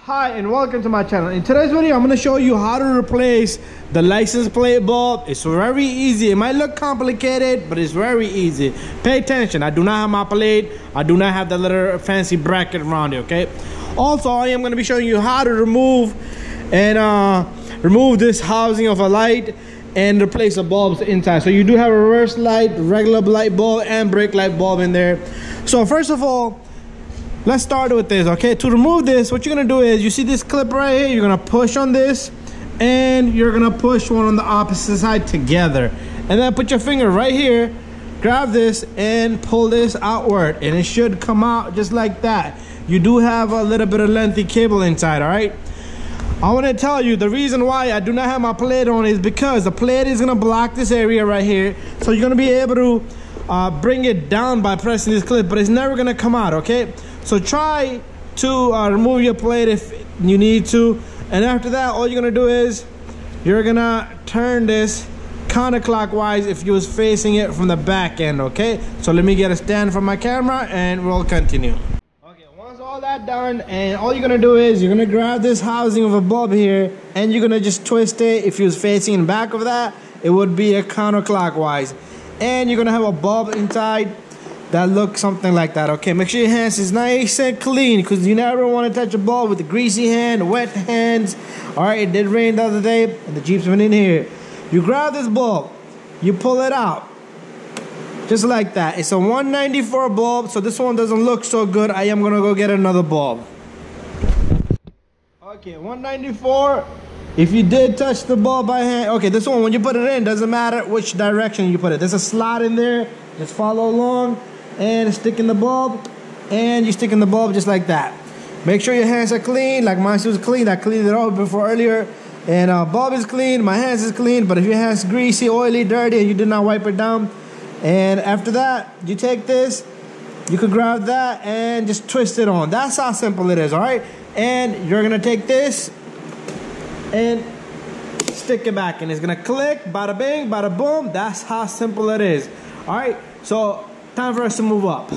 Hi and welcome to my channel. In today's video, I'm going to show you how to replace the license plate bulb. It's very easy. It might look complicated, but it's very easy. Pay attention. I do not have my plate. I do not have the little fancy bracket around it, okay? Also, I am going to be showing you how to remove this housing of a light and replace the bulbs inside. So you do have a reverse light, regular light bulb, and brake light bulb in there. So first of all, let's start with this, okay? To remove this, what you're gonna do is, you see this clip right here, you're gonna push on this, and you're gonna push one on the opposite side together. And then put your finger right here, grab this, and pull this outward, and it should come out just like that. You do have a little bit of lengthy cable inside, all right? I wanna tell you, the reason why I do not have my plate on is because the plate is gonna block this area right here, so you're gonna be able to bring it down by pressing this clip, but it's never gonna come out, okay? So try to remove your plate if you need to, and after that, all you're gonna do is you're gonna turn this counterclockwise if you was facing it from the back end, okay? So let me get a stand for my camera and we'll continue. Okay, once all that done, and all you're gonna do is you're gonna grab this housing of a bulb here and you're gonna just twist it. If you was facing in back of that, it would be a counterclockwise, and you're gonna have a bulb inside that looks something like that, okay? Make sure your hands is nice and clean, because you never want to touch a bulb with a greasy hand, wet hands. All right, it did rain the other day, and the Jeep's been in here. You grab this bulb, you pull it out, just like that. It's a 194 bulb, so this one doesn't look so good. I am gonna go get another bulb. Okay, 194. If you did touch the bulb by hand, okay, this one, when you put it in, doesn't matter which direction you put it. There's a slot in there, just follow along. And stick in the bulb, and you stick in the bulb just like that. Make sure your hands are clean, like mine was clean. I cleaned it off before earlier, and bulb is clean, my hands is clean. But if your hands greasy, oily, dirty, and you did not wipe it down, and after that, you take this, you could grab that and just twist it on. That's how simple it is, all right? And you're gonna take this and stick it back, and it's gonna click, bada bing, bada boom. That's how simple it is, all right? So time for us to move up.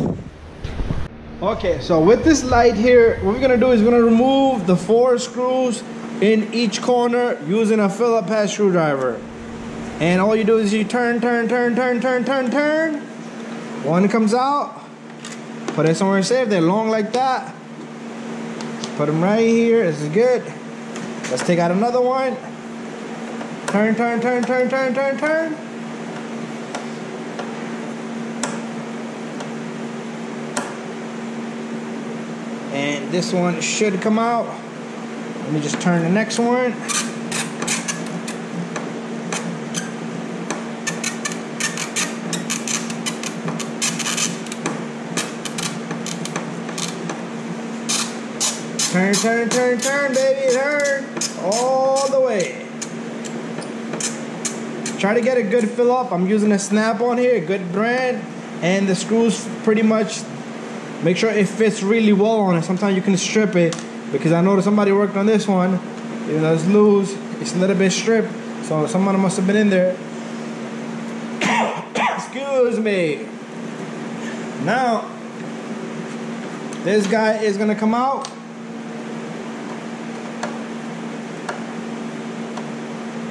Okay, so with this light here, what we're gonna do is we're gonna remove the 4 screws in each corner using a Phillips head screwdriver. And all you do is you turn. One comes out, put it somewhere safe. They're long like that. Put them right here. This is good. Let's take out another one. Turn. And this one should come out. Let me just turn the next one. Turn, baby, turn. All the way. Try to get a good fill up. I'm using a Snap-on here, a good brand. And the screws pretty much, make sure it fits really well on it. Sometimes you can strip it, because I know that somebody worked on this one. You know, it's loose. It's a little bit stripped. So someone must have been in there. Excuse me. Now, this guy is gonna come out.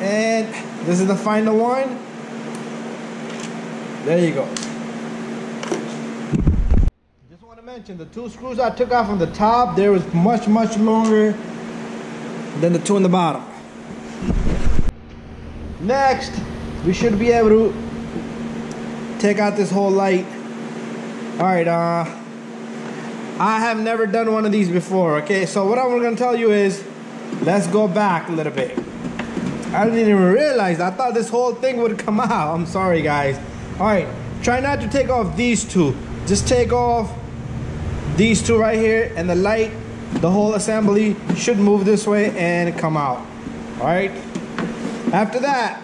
And this is the final one. There you go. Mention the 2 screws I took off from the top, there was much longer than the 2 in the bottom. Next, we should be able to take out this whole light. All right, I have never done one of these before, okay? So what I'm gonna tell you is, let's go back a little bit. I didn't even realize, I thought this whole thing would come out. I'm sorry, guys. All right, try not to take off these 2. Just take off these 2 right here, and the light, the whole assembly should move this way and come out. All right. After that,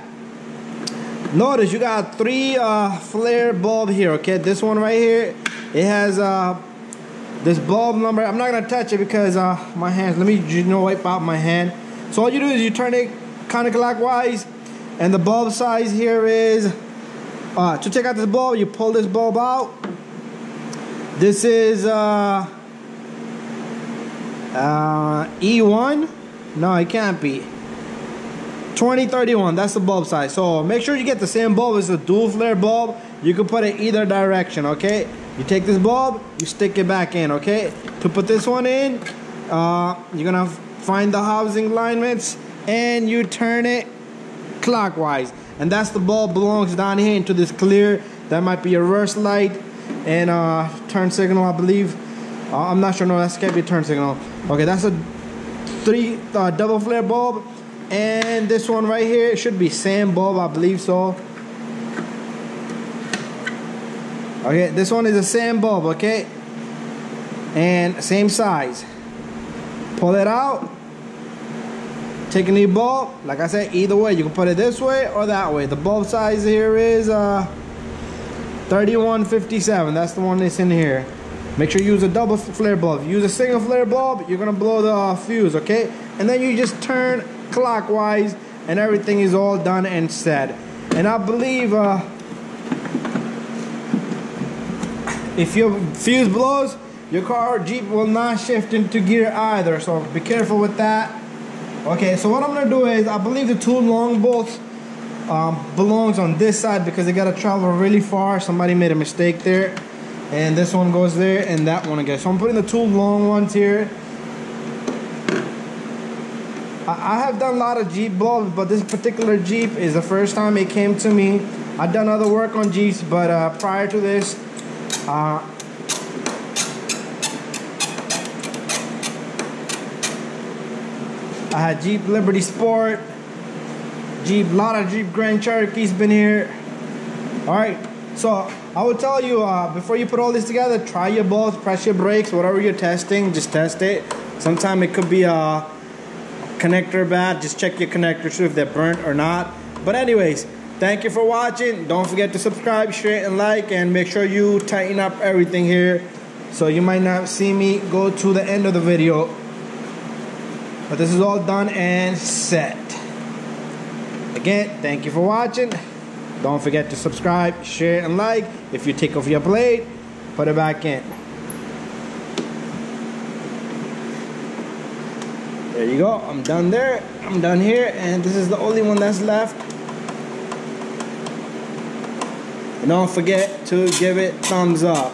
notice you got 3 flare bulb here, okay? This one right here, it has this bulb number. I'm not gonna touch it because my hands, let me wipe out my hand. So all you do is you turn it counterclockwise, and the bulb size here is, to take out this bulb, you pull this bulb out. This is E1? No, it can't be. 2031, that's the bulb size. So make sure you get the same bulb. It's a dual flare bulb. You can put it either direction, okay? You take this bulb, you stick it back in, okay? To put this one in, you're gonna find the housing alignments and you turn it clockwise. And that's the bulb belongs down here into this clear. That might be a reverse light and turn signal, I believe. I'm not sure, no, that can't be a turn signal. Okay, that's a double flare bulb. And this one right here should be same bulb, I believe so. Okay, this one is the same bulb, okay? And same size. Pull it out. Take a new bulb. Like I said, either way, you can put it this way or that way. The bulb size here is 3157. That's the one that's in here. Make sure you use a double flare bulb. If you use a single flare bulb, you're gonna blow the fuse, okay? And then you just turn clockwise and everything is all done and set. And I believe if your fuse blows, your car or Jeep will not shift into gear either, so be careful with that. Okay, so what I'm gonna do is, I believe the two long bolts belongs on this side because they gotta travel really far. Somebody made a mistake there. And this one goes there and that one again. So I'm putting the two long ones here. I have done a lot of Jeep bulbs, but this particular Jeep is the first time it came to me. I've done other work on Jeeps, but prior to this, I had Jeep Liberty Sport, a lot of Jeep Grand Cherokee's been here. Alright, so I would tell you, before you put all this together, try your bulbs, press your brakes, whatever you're testing, just test it. Sometimes it could be a connector bad. Just check your connectors too if they're burnt or not. But anyways, thank you for watching. Don't forget to subscribe, share, and like, and make sure you tighten up everything here. So you might not see me go to the end of the video, but this is all done and set. Again, thank you for watching. Don't forget to subscribe, share, and like. If you take off your blade, put it back in. There you go. I'm done there. I'm done here, and this is the only one that's left. And don't forget to give it thumbs up.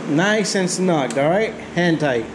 Nice and snug, alright? Hand tight.